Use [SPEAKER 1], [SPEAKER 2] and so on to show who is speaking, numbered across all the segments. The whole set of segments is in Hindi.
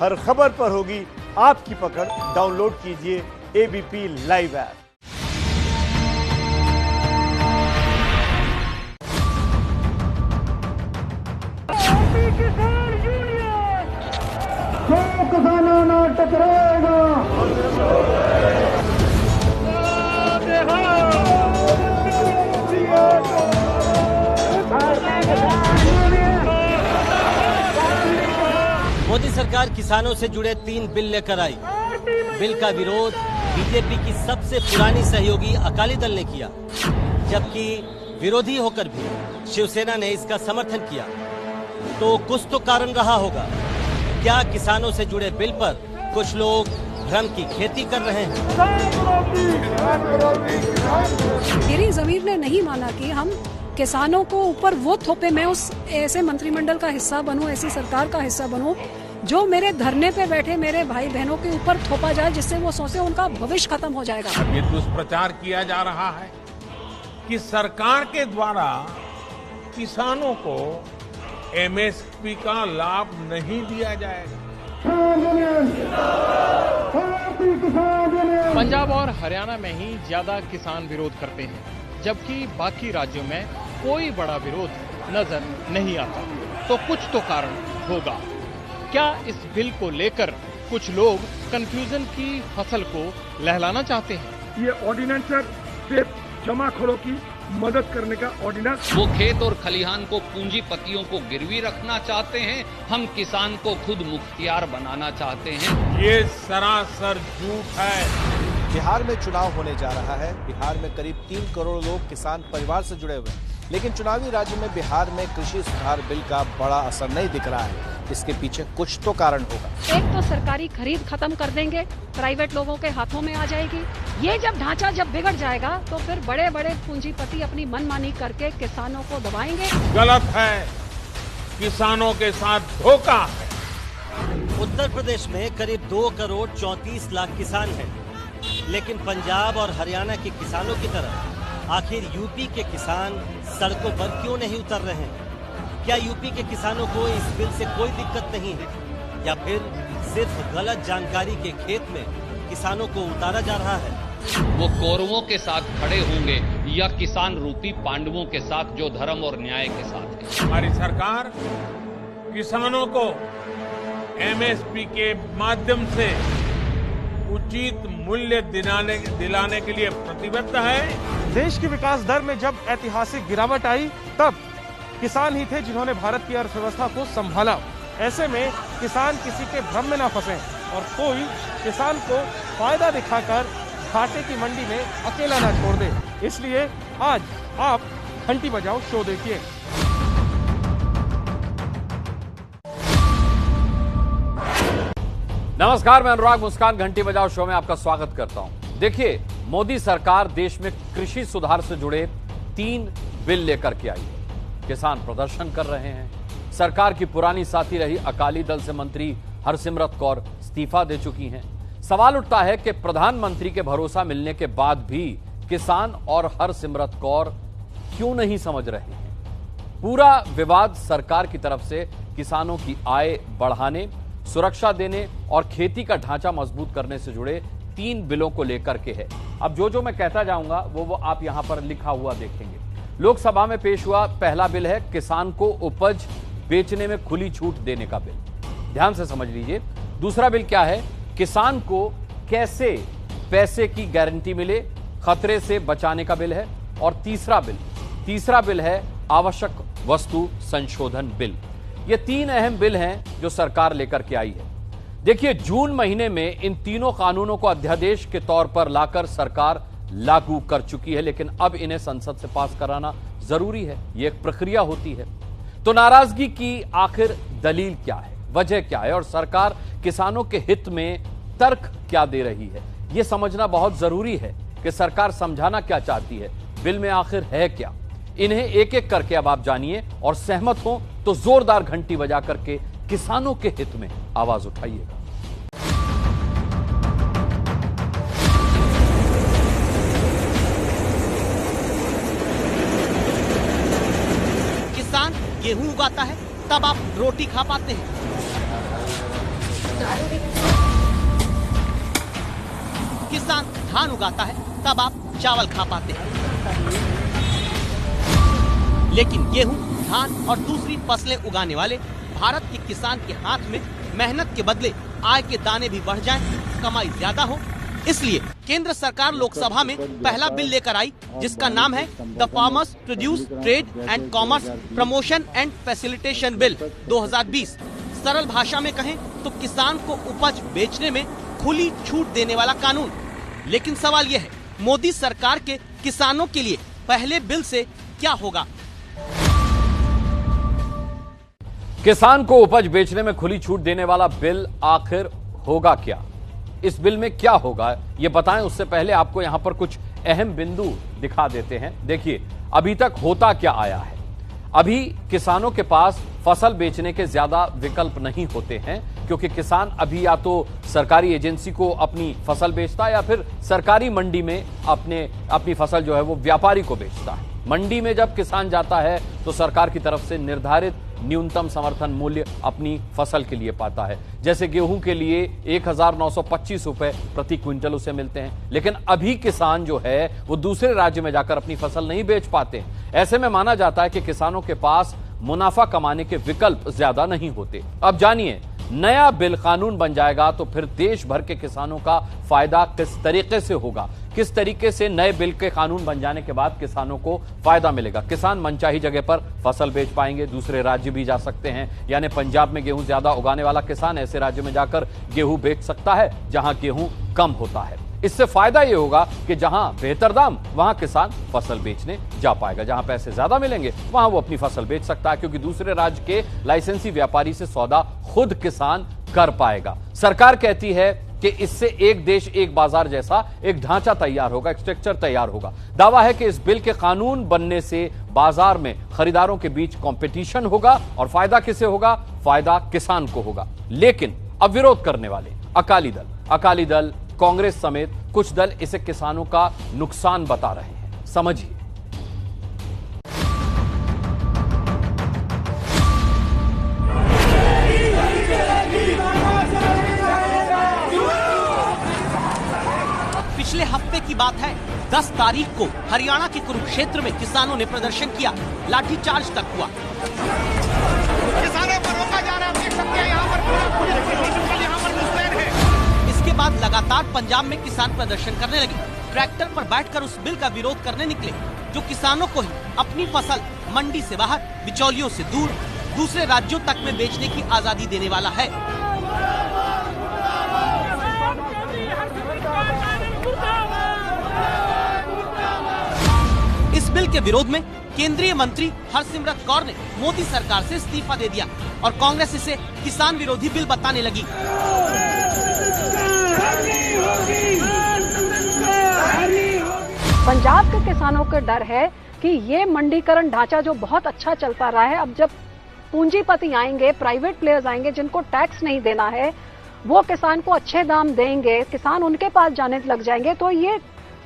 [SPEAKER 1] हर खबर पर होगी आपकी पकड़। डाउनलोड कीजिए एबीपी लाइव ऐप।
[SPEAKER 2] किसानों ना टकराएगा।
[SPEAKER 3] मोदी सरकार किसानों से जुड़े 3 बिल लेकर आई। बिल का विरोध बीजेपी की सबसे पुरानी सहयोगी अकाली दल ने किया, जबकि विरोधी होकर भी शिवसेना ने इसका समर्थन किया। तो कुछ तो कारण रहा होगा। क्या किसानों से जुड़े बिल पर कुछ लोग भ्रम की खेती कर रहे हैं?
[SPEAKER 4] मेरी जमीर ने नहीं माना कि हम किसानों को ऊपर वो थोपे, मैं उस ऐसे मंत्रिमंडल का हिस्सा बनूं, ऐसी सरकार का हिस्सा बनूं जो मेरे धरने पे बैठे मेरे भाई बहनों के ऊपर थोपा जाए, जिससे वो सोचे उनका भविष्य खत्म हो जाएगा।
[SPEAKER 5] ये दुष्प्रचार किया जा रहा है कि सरकार के द्वारा किसानों को एमएसपी का लाभ नहीं दिया जाएगा।
[SPEAKER 6] पंजाब और हरियाणा में ही ज्यादा किसान विरोध करते हैं, जबकि बाकी राज्यों में कोई बड़ा विरोध नजर नहीं आता। तो कुछ तो कारण होगा। क्या इस बिल को लेकर कुछ लोग कंफ्यूजन की फसल को लहलाना चाहते हैं?
[SPEAKER 2] ये ऑर्डिनेंस है सिर्फ जमाखोरों की मदद करने का ऑर्डिनेंस।
[SPEAKER 7] वो खेत और खलिहान को पूंजीपतियों को गिरवी रखना चाहते हैं, हम किसान को खुद मुख्तियार बनाना चाहते हैं।
[SPEAKER 5] ये सरासर झूठ है।
[SPEAKER 8] बिहार में चुनाव होने जा रहा है। बिहार में करीब 3 करोड़ लोग किसान परिवार से जुड़े हुए हैं, लेकिन चुनावी राज्य में बिहार में कृषि सुधार बिल का बड़ा असर नहीं दिख रहा है। इसके पीछे कुछ तो कारण होगा।
[SPEAKER 4] एक तो सरकारी खरीद खत्म कर देंगे, प्राइवेट लोगों के हाथों में आ जाएगी। ये जब ढांचा जब बिगड़ जाएगा तो फिर बड़े बड़े पूंजीपति अपनी मनमानी करके किसानों को दबाएंगे।
[SPEAKER 5] गलत है, किसानों के साथ धोखा है।
[SPEAKER 3] उत्तर प्रदेश में करीब 2 करोड़ 34 लाख किसान हैं, लेकिन पंजाब और हरियाणा के किसानों की तरह आखिर यूपी के किसान सड़कों पर क्यों नहीं उतर रहे हैं? क्या यूपी के किसानों को इस बिल से कोई दिक्कत नहीं है, या फिर सिर्फ गलत जानकारी के खेत में किसानों को उतारा जा रहा है?
[SPEAKER 7] वो कौरवों के साथ खड़े होंगे या किसान रूपी पांडवों के साथ जो धर्म और न्याय के साथ है।
[SPEAKER 5] हमारी सरकार किसानों को एमएसपी के माध्यम से उचित मूल्य दिलाने के लिए प्रतिबद्ध है।
[SPEAKER 9] देश की विकास दर में जब ऐतिहासिक गिरावट आई, तब किसान ही थे जिन्होंने भारत की अर्थव्यवस्था को संभाला। ऐसे में किसान किसी के भ्रम में न फंसे और कोई किसान को फायदा दिखाकर घाटे की मंडी में अकेला न छोड़ दे। इसलिए आज आप घंटी बजाओ शो देखिए।
[SPEAKER 10] नमस्कार, मैं अनुराग मुस्कान घंटी बजाओ शो में आपका स्वागत करता हूं। देखिए, मोदी सरकार देश में कृषि सुधार से जुड़े 3 बिल लेकर के आई है। किसान प्रदर्शन कर रहे हैं। सरकार की पुरानी साथी रही अकाली दल से मंत्री हरसिमरत कौर इस्तीफा दे चुकी हैं। सवाल उठता है कि प्रधानमंत्री के भरोसा मिलने के बाद भी किसान और हरसिमरत कौर क्यों नहीं समझ रहे हैं? पूरा विवाद सरकार की तरफ से किसानों की आय बढ़ाने, सुरक्षा देने और खेती का ढांचा मजबूत करने से जुड़े 3 बिलों को लेकर के है। अब जो मैं कहता जाऊंगा वो आप यहां पर लिखा हुआ देखेंगे। लोकसभा में पेश हुआ पहला बिल है किसान को उपज बेचने में खुली छूट देने का बिल। ध्यान से समझ लीजिए। दूसरा बिल क्या है? किसान को कैसे पैसे की गारंटी मिले, खतरे से बचाने का बिल है। और तीसरा बिल है आवश्यक वस्तु संशोधन बिल। ये 3 अहम बिल हैं जो सरकार लेकर के आई है। देखिए, जून महीने में इन तीनों कानूनों को अध्यादेश के तौर पर लाकर सरकार लागू कर चुकी है, लेकिन अब इन्हें संसद से पास कराना जरूरी है। ये एक प्रक्रिया होती है। तो नाराजगी की आखिर दलील क्या है, वजह क्या है और सरकार किसानों के हित में तर्क क्या दे रही है? यह समझना बहुत जरूरी है कि सरकार समझाना क्या चाहती है, बिल में आखिर है क्या। इन्हें एक एक करके अब आप जानिए और सहमत हो तो जोरदार घंटी बजा करके किसानों के हित में आवाज उठाइएगा।
[SPEAKER 3] किसान गेहूं उगाता है, तब आप रोटी खा पाते हैं। किसान धान उगाता है तब आप चावल खा पाते हैं, लेकिन गेहूं, धान और दूसरी फसलें उगाने वाले भारत के किसान के हाथ में मेहनत के बदले आय के दाने भी बढ़ जाएं, कमाई ज्यादा हो, इसलिए केंद्र सरकार लोकसभा में पहला बिल लेकर आई जिसका नाम है the farmers produce trade and commerce promotion and facilitation bill 2020। सरल भाषा में कहें तो किसान को उपज बेचने में खुली छूट देने वाला कानून। लेकिन सवाल यह है, मोदी सरकार के किसानों के लिए पहले बिल से क्या होगा?
[SPEAKER 10] किसान को उपज बेचने में खुली छूट देने वाला बिल आखिर होगा क्या? इस बिल में क्या होगा ये बताएं, उससे पहले आपको यहां पर कुछ अहम बिंदु दिखा देते हैं। देखिए, अभी तक होता क्या आया है। अभी किसानों के पास फसल बेचने के ज्यादा विकल्प नहीं होते हैं, क्योंकि किसान अभी या तो सरकारी एजेंसी को अपनी फसल बेचता है या फिर सरकारी मंडी में अपनी फसल जो है वो व्यापारी को बेचता है। मंडी में जब किसान जाता है तो सरकार की तरफ से निर्धारित न्यूनतम समर्थन मूल्य अपनी फसल के लिए पाता है। जैसे गेहूं के लिए 1925 रुपए प्रति क्विंटल उसे मिलते हैं, लेकिन अभी किसान जो है वो दूसरे राज्य में जाकर अपनी फसल नहीं बेच पाते हैं। ऐसे में माना जाता है कि किसानों के पास मुनाफा कमाने के विकल्प ज्यादा नहीं होते। अब जानिए, नया बिल कानून बन जाएगा तो फिर देश भर के किसानों का फायदा किस तरीके से होगा, किस तरीके से नए बिल के कानून बन जाने के बाद किसानों को फायदा मिलेगा। किसान मनचाही जगह पर फसल बेच पाएंगे, दूसरे राज्य भी जा सकते हैं, यानी पंजाब में गेहूं ज्यादा उगाने वाला किसान ऐसे राज्य में जाकर गेहूं बेच सकता है जहां गेहूं कम होता है। इससे फायदा यह होगा कि जहां बेहतर दाम वहां किसान फसल बेचने जा पाएगा, जहां पैसे ज्यादा मिलेंगे वहां वो अपनी फसल बेच सकता है, क्योंकि दूसरे राज्य के लाइसेंसी व्यापारी से सौदा खुद किसान कर पाएगा। सरकार कहती है कि इससे एक देश एक बाजार जैसा एक ढांचा तैयार होगा, एक स्ट्रक्चर तैयार होगा। दावा है कि इस बिल के कानून बनने से बाजार में खरीदारों के बीच कंपटीशन होगा और फायदा किसे होगा? फायदा किसान को होगा। लेकिन अब विरोध करने वाले अकाली दल, कांग्रेस समेत कुछ दल इसे किसानों का नुकसान बता रहे हैं। समझिए।
[SPEAKER 3] पिछले हफ्ते की बात है, 10 तारीख को हरियाणा के कुरुक्षेत्र में किसानों ने प्रदर्शन किया, लाठीचार्ज तक हुआ। किसानों को रोका जा रहा है, देख सकते हैं यहाँ पर मुस्तैद है। इसके बाद लगातार पंजाब में किसान प्रदर्शन करने लगे, ट्रैक्टर पर बैठकर उस बिल का विरोध करने निकले जो किसानों को ही अपनी फसल मंडी से बाहर, बिचौलियों से दूर, दूसरे राज्यों तक में बेचने की आजादी देने वाला है। इस बिल के विरोध में केंद्रीय मंत्री हरसिमरत कौर ने मोदी सरकार से इस्तीफा दे दिया और कांग्रेस इसे किसान विरोधी बिल बताने लगी।
[SPEAKER 4] पंजाब के किसानों को डर है कि ये मंडीकरण ढांचा जो बहुत अच्छा चलता रहा है, अब जब पूंजीपति आएंगे, प्राइवेट प्लेयर्स आएंगे जिनको टैक्स नहीं देना है, वो किसान को अच्छे दाम देंगे, किसान उनके पास जाने लग जाएंगे, तो ये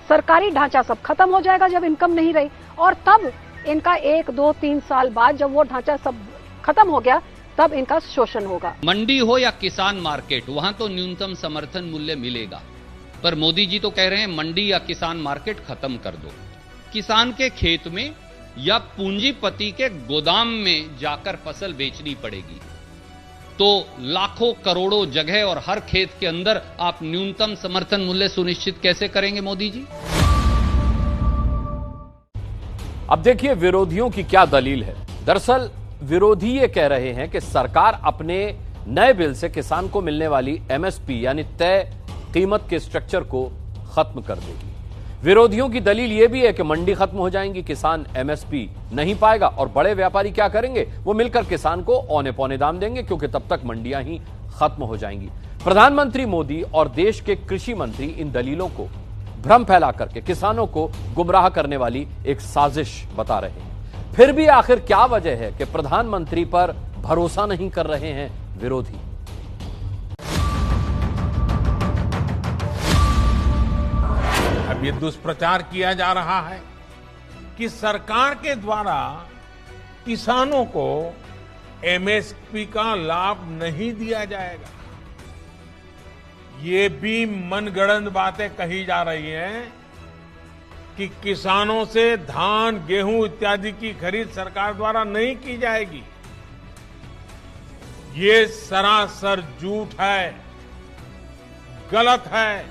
[SPEAKER 4] सरकारी ढांचा सब खत्म हो जाएगा जब इनकम नहीं रही। और तब इनका 1, 2, 3 साल बाद जब वो ढांचा सब खत्म हो गया तब इनका शोषण होगा।
[SPEAKER 7] मंडी हो या किसान मार्केट, वहां तो न्यूनतम समर्थन मूल्य मिलेगा, पर मोदी जी तो कह रहे हैं मंडी या किसान मार्केट खत्म कर दो। किसान के खेत में या पूंजीपति के गोदाम में जाकर फसल बेचनी पड़ेगी, तो लाखों करोड़ों जगह और हर खेत के अंदर आप न्यूनतम समर्थन मूल्य सुनिश्चित कैसे करेंगे मोदी जी?
[SPEAKER 10] अब देखिए विरोधियों की क्या दलील है। दरअसल विरोधी ये कह रहे हैं कि सरकार अपने नए बिल से किसान को मिलने वाली एमएसपी यानी तय कीमत के स्ट्रक्चर को खत्म कर देगी। विरोधियों की दलील यह भी है कि मंडी खत्म हो जाएंगी, किसान एमएसपी नहीं पाएगा और बड़े व्यापारी क्या करेंगे? वो मिलकर किसान को औने पौने दाम देंगे, क्योंकि तब तक मंडियां ही खत्म हो जाएंगी। प्रधानमंत्री मोदी और देश के कृषि मंत्री इन दलीलों को भ्रम फैला करके किसानों को गुमराह करने वाली एक साजिश बता रहे हैं। फिर भी आखिर क्या वजह है कि प्रधानमंत्री पर भरोसा नहीं कर रहे हैं विरोधी?
[SPEAKER 5] अब ये दुष्प्रचार किया जा रहा है कि सरकार के द्वारा किसानों को एमएसपी का लाभ नहीं दिया जाएगा। ये भी मनगढ़ंत बातें कही जा रही हैं कि किसानों से धान, गेहूं इत्यादि की खरीद सरकार द्वारा नहीं की जाएगी। ये सरासर झूठ है, गलत है,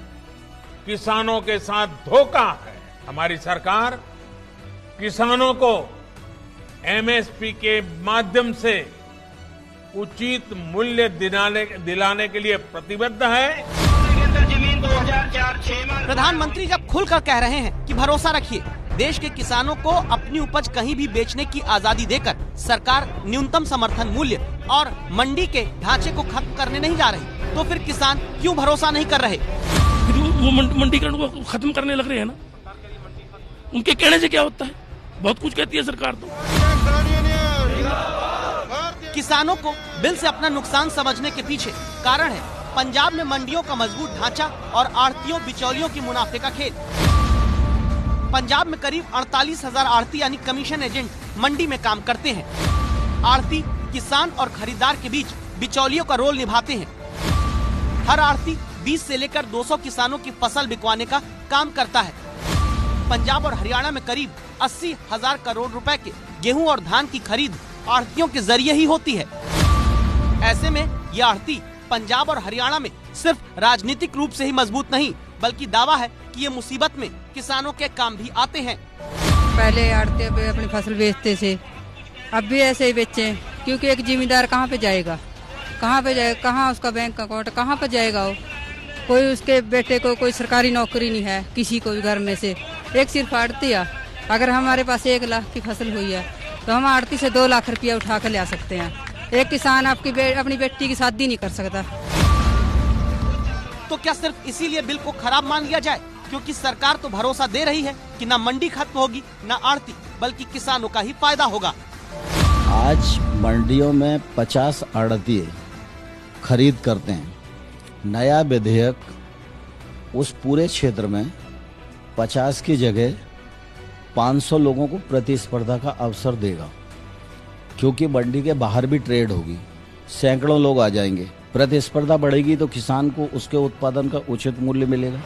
[SPEAKER 5] किसानों के साथ धोखा है। हमारी सरकार किसानों को एमएसपी के माध्यम से उचित मूल्य दिलाने के लिए प्रतिबद्ध है।
[SPEAKER 11] प्रधानमंत्री जब खुलकर कह रहे हैं कि भरोसा रखिए, देश के किसानों को अपनी उपज कहीं भी बेचने की आजादी देकर सरकार न्यूनतम समर्थन मूल्य और मंडी के ढांचे को खत्म करने नहीं जा रही, तो फिर किसान क्यों भरोसा नहीं कर रहे?
[SPEAKER 2] वो मंडीकरण को खत्म करने लग रहे हैं ना, उनके कहने से क्या होता है? बहुत कुछ कहती है सरकार तो।
[SPEAKER 11] किसानों को बिल से अपना नुकसान समझने के पीछे कारण है पंजाब में मंडियों का मजबूत ढांचा और आढ़तियों बिचौलियों की मुनाफे का खेल। पंजाब में करीब 48,000 आढ़ती यानी कमीशन एजेंट मंडी में काम करते हैं। आढ़ती किसान और खरीदार के बीच बिचौलियों का रोल निभाते हैं। हर आढ़ती 20 से लेकर 200 किसानों की फसल बिकवाने का काम करता है। पंजाब और हरियाणा में करीब 80,000 करोड़ रुपए के गेहूं और धान की खरीद आढ़तियों के जरिए ही होती है। ऐसे में ये आढ़ती पंजाब और हरियाणा में सिर्फ राजनीतिक रूप से ही मजबूत नहीं, बल्कि दावा है कि ये मुसीबत में किसानों के काम भी आते हैं।
[SPEAKER 12] पहले आढ़ती अपनी फसल बेचते थे, अब भी ऐसे ही बेचे, क्योंकि एक जिम्मेदार कहाँ पे जाएगा, कहाँ उसका बैंक अकाउंट कहाँ पे जाएगा? वो कोई उसके बेटे को कोई सरकारी नौकरी नहीं है, किसी को भी घर में से एक सिर्फ आढ़ती है। अगर हमारे पास 1 लाख की फसल हुई है तो हम आढ़ती से 2 लाख रुपया उठा कर ले आ सकते हैं। एक किसान अपनी बेटी की शादी नहीं कर सकता।
[SPEAKER 11] तो क्या सिर्फ इसीलिए बिल को खराब मान लिया जाए, क्योंकि सरकार तो भरोसा दे रही है कि न मंडी खत्म होगी न आढ़ती, बल्कि किसानों का ही फायदा होगा।
[SPEAKER 13] आज मंडियों में 50 आढ़ती खरीद करते हैं। नया विधेयक उस पूरे क्षेत्र में 50 की जगह 500 लोगों को प्रतिस्पर्धा का अवसर देगा, क्योंकि मंडी के बाहर भी ट्रेड होगी, सैकड़ों लोग आ जाएंगे, प्रतिस्पर्धा बढ़ेगी तो किसान को उसके उत्पादन का उचित मूल्य मिलेगा।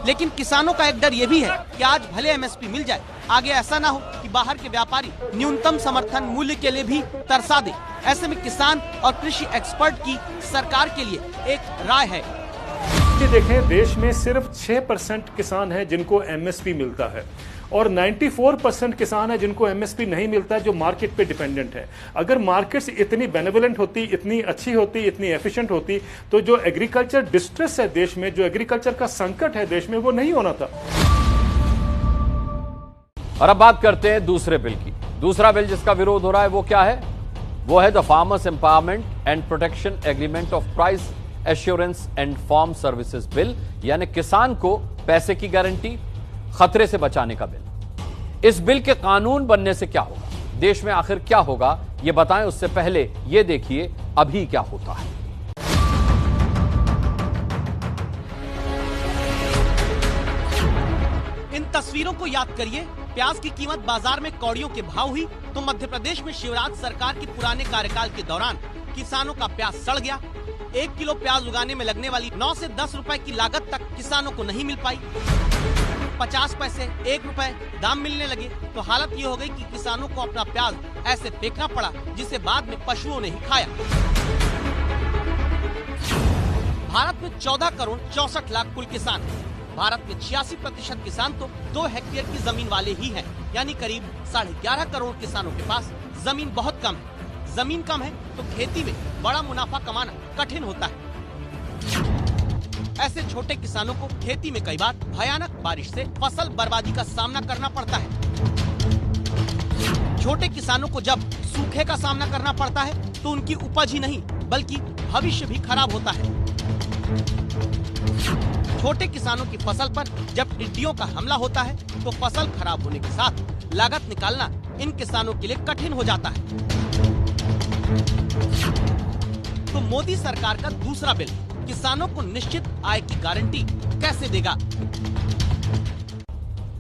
[SPEAKER 11] लेकिन किसानों का एक डर ये भी है कि आज भले एमएसपी मिल जाए, आगे ऐसा ना हो कि बाहर के व्यापारी न्यूनतम समर्थन मूल्य के लिए भी तरसा दे। ऐसे में किसान और कृषि एक्सपर्ट की सरकार के लिए एक राय है।
[SPEAKER 14] देखें, देश में सिर्फ 6% किसान हैं जिनको एमएसपी मिलता है और 94% किसान है जिनको एमएसपी नहीं मिलता है, जो मार्केट पे डिपेंडेंट है। अगर मार्केट्स इतनी बेनेवोलेंट होती, इतनी अच्छी होती, इतनी एफिशिएंट होती, तो जो एग्रीकल्चर डिस्ट्रेस है देश में, जो एग्रीकल्चर का संकट है देश में, वो नहीं होना था।
[SPEAKER 10] और अब बात करते हैं दूसरे बिल की। दूसरा बिल जिसका विरोध हो रहा है वो क्या है? वो है the Farmers Empowerment and Protection Agreement of Price Assurance and Farm Services Bill, यानी किसान को पैसे की गारंटी, खतरे से बचाने का बिल। इस बिल के कानून बनने से क्या होगा, देश में आखिर क्या होगा, ये बताएं उससे पहले ये देखिए अभी क्या होता है।
[SPEAKER 11] इन तस्वीरों को याद करिए। प्याज की कीमत बाजार में कौड़ियों के भाव हुई तो मध्य प्रदेश में शिवराज सरकार के पुराने कार्यकाल के दौरान किसानों का प्याज सड़ गया। 1 किलो प्याज उगाने में लगने वाली 9 से 10 रुपए की लागत तक किसानों को नहीं मिल पाई। 50 पैसे, 1 रुपए दाम मिलने लगे तो हालत ये हो गई कि किसानों को अपना प्याज ऐसे फेंकना पड़ा जिसे बाद में पशुओं ने ही खाया। भारत में 14 करोड़ 64 लाख कुल किसान हैं। भारत में 86% किसान तो 2 हेक्टेयर की जमीन वाले ही हैं, यानी करीब 11.5 करोड़ किसानों के पास जमीन बहुत कम है। जमीन कम है तो खेती में बड़ा मुनाफा कमाना कठिन होता है। ऐसे छोटे किसानों को खेती में कई बार भयानक बारिश से फसल बर्बादी का सामना करना पड़ता है। छोटे किसानों को जब सूखे का सामना करना पड़ता है तो उनकी उपज ही नहीं बल्कि भविष्य भी खराब होता है। छोटे किसानों की फसल पर जब टिड्डियों का हमला होता है तो फसल खराब होने के साथ लागत निकालना इन किसानों के लिए कठिन हो जाता है। तो मोदी सरकार का दूसरा बिल किसानों को निश्चित आय की गारंटी कैसे देगा?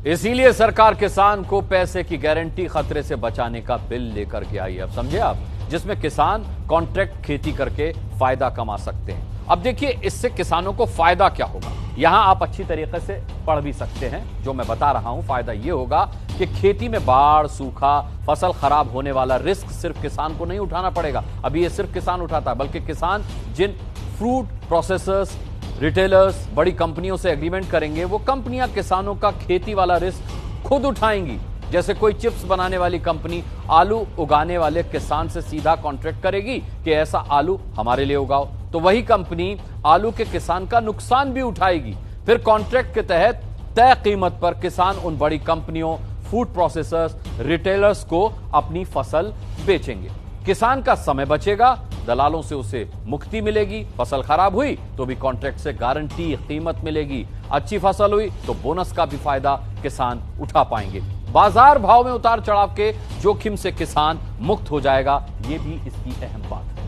[SPEAKER 10] इसीलिए सरकार किसान को पैसे की गारंटी, खतरे से बचाने का बिल लेकर के आई। अब समझे आप, जिसमें किसान कॉन्ट्रैक्ट खेती करके फायदा कमा सकते हैं अब देखिए इससे किसानों को फायदा क्या होगा, यहां आप अच्छी तरीके से पढ़ भी सकते हैं। जो मैं बता रहा हूं, फायदा यह होगा कि खेती में बाढ़, सूखा, फसल खराब होने वाला रिस्क सिर्फ किसान को नहीं उठाना पड़ेगा। अभी ये सिर्फ किसान उठाता है, बल्कि किसान जिन फ्रूट प्रोसेसर्स, रिटेलर्स, बड़ी कंपनियों से एग्रीमेंट करेंगे, वो कंपनियां किसानों का खेती वाला रिस्क खुद उठाएंगी। जैसे कोई चिप्स बनाने वाली कंपनी आलू उगाने वाले किसान से सीधा कॉन्ट्रैक्ट करेगी कि ऐसा आलू हमारे लिए उगाओ, तो वही कंपनी आलू के किसान का नुकसान भी उठाएगी। फिर कॉन्ट्रैक्ट के तहत तय कीमत पर किसान उन बड़ी कंपनियों, फूड प्रोसेसर्स, रिटेलर्स को अपनी फसल बेचेंगे। किसान का समय बचेगा, दलालों से उसे मुक्ति मिलेगी। फसल खराब हुई तो भी कॉन्ट्रैक्ट से गारंटी कीमत मिलेगी। अच्छी फसल हुई तो बोनस का भी फायदा किसान उठा पाएंगे। बाजार भाव में उतार चढ़ाव के जोखिम से किसान मुक्त हो जाएगा, यह भी इसकी अहम बात है।